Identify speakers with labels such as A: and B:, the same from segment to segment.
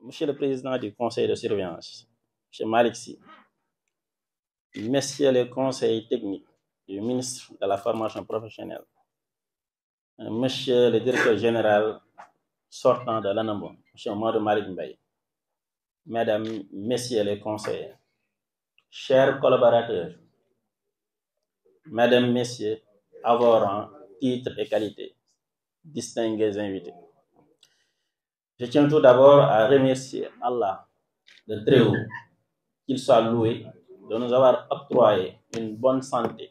A: Monsieur le Président du Conseil de surveillance, M. Malick Sy, Messieurs les conseils techniques du ministre de la Formation professionnelle, Monsieur le Directeur général sortant de l'ANAMO, M. Mamadou Malick Mbaye, Mesdames, Messieurs les conseillers, chers collaborateurs, Mesdames, Messieurs, à vos rangs, titres et qualités, distingués invités. Je tiens tout d'abord à remercier Allah, le Très-Haut, qu'il soit loué de nous avoir octroyé une bonne santé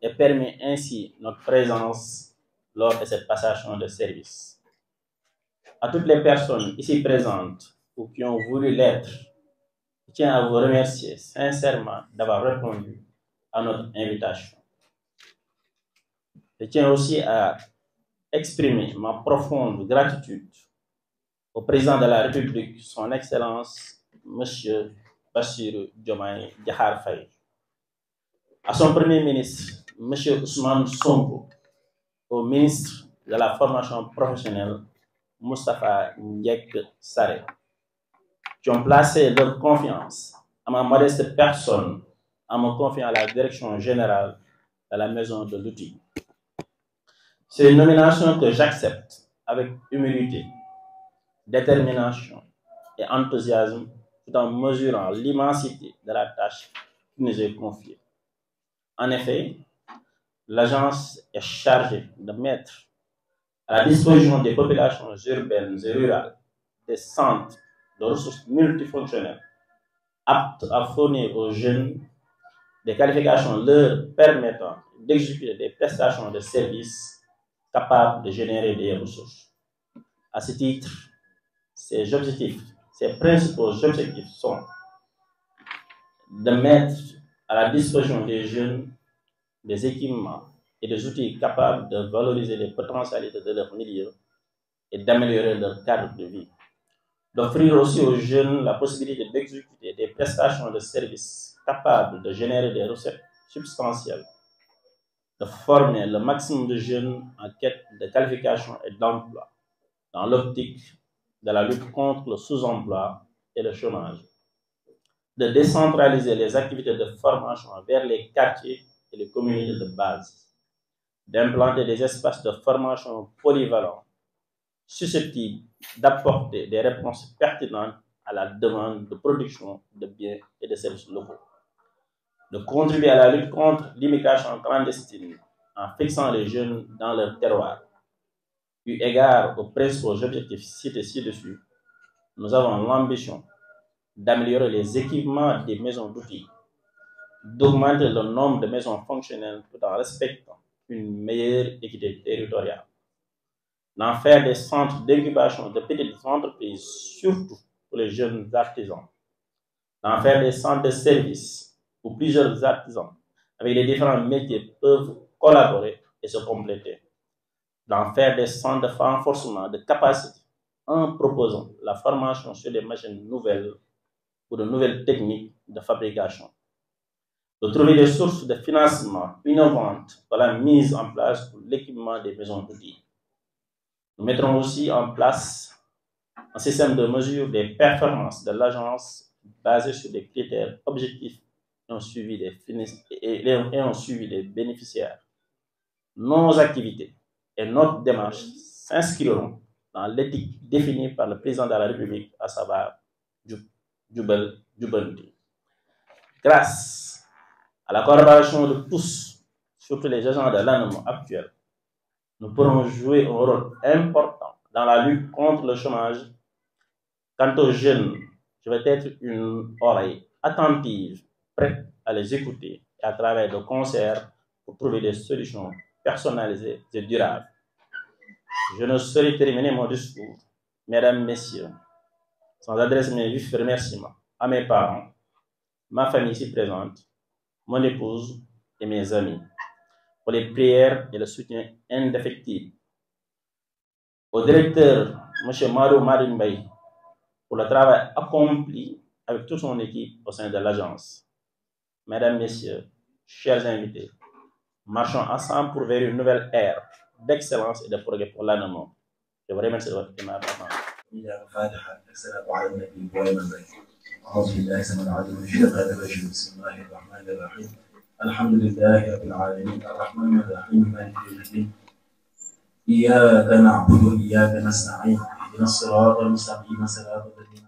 A: et permet ainsi notre présence lors de cette passation de service. À toutes les personnes ici présentes ou qui ont voulu l'être, je tiens à vous remercier sincèrement d'avoir répondu à notre invitation. Je tiens aussi à exprimer ma profonde gratitude au président de la République, son Excellence, M. Bassirou Diomaye Diakhar Faye, à son Premier ministre, M. Ousmane Sonko, au ministre de la Formation professionnelle, Moustapha Ndiek Sarré, qui ont placé leur confiance à ma modeste personne en me confiant à la direction générale de la maison de l'outil. C'est une nomination que j'accepte avec humilité, détermination et enthousiasme, tout en mesurant l'immensité de la tâche qui nous est confiée. En effet, l'agence est chargée de mettre à la disposition des populations urbaines et rurales des centres de ressources multifonctionnelles aptes à fournir aux jeunes des qualifications leur permettant d'exécuter des prestations de services capables de générer des ressources. À ce titre, ces principaux objectifs sont de mettre à la disposition des jeunes des équipements et des outils capables de valoriser les potentialités de leur milieu et d'améliorer leur cadre de vie. D'offrir aussi aux jeunes la possibilité d'exécuter des prestations de services capables de générer des recettes substantielles. De former le maximum de jeunes en quête de qualification et d'emploi dans l'optique de la lutte contre le sous-emploi et le chômage. De décentraliser les activités de formation vers les quartiers et les communautés de base. D'implanter des espaces de formation polyvalents susceptibles d'apporter des réponses pertinentes à la demande de production de biens et de services locaux. De contribuer à la lutte contre l'immigration clandestine en fixant les jeunes dans leur terroir. Eu égard aux principaux objectifs cités ci-dessus, nous avons l'ambition d'améliorer les équipements des maisons d'outils, d'augmenter le nombre de maisons fonctionnelles tout en respectant une meilleure équité territoriale, d'en faire des centres d'incubation de petites entreprises, surtout pour les jeunes artisans, d'en faire des centres de services où plusieurs artisans avec les différents métiers peuvent collaborer et se compléter, d'en faire des centres de renforcement de capacité en proposant la formation sur des machines nouvelles ou de nouvelles techniques de fabrication, de trouver des sources de financement innovantes pour la mise en place pour l'équipement des maisons d'outils. Nous mettrons aussi en place un système de mesure des performances de l'agence basé sur des critères objectifs et un suivi des bénéficiaires. Nos activités et notre démarche s'inscriront dans l'éthique définie par le président de la République, à savoir Jubanti. Grâce à la collaboration de tous, surtout les agents de l'ANAMO actuels, nous pourrons jouer un rôle important dans la lutte contre le chômage. Quant aux jeunes, je vais être une oreille attentive, prête à les écouter et à travers de concerts pour trouver des solutions personnalisées et durables. Je ne saurais terminer mon discours, mesdames, messieurs, sans adresser mes vifs remerciements à mes parents, ma famille ici présente, mon épouse et mes amis, pour les prières et le soutien indéfectible. Au directeur, M. Mamadou Malick Mbaye, pour le travail accompli avec toute son équipe au sein de l'agence. Mesdames, Messieurs, chers invités, marchons ensemble pour vers une nouvelle ère d'excellence et de progrès pour l'ANAMO. Je vous remercie de votre attention.
B: إجابة فاتحة السلام على النبي ومن بعد. أعوذ بالله السميع العليم من الشيطان الرجيم. بسم الله الرحمن الرحيم. الحمد لله رب العالمين الرحمن الرحيم مالك يوم الدين. إياك نعبد وإياك نستعين اهدنا الصراط المستقيم صراط الذين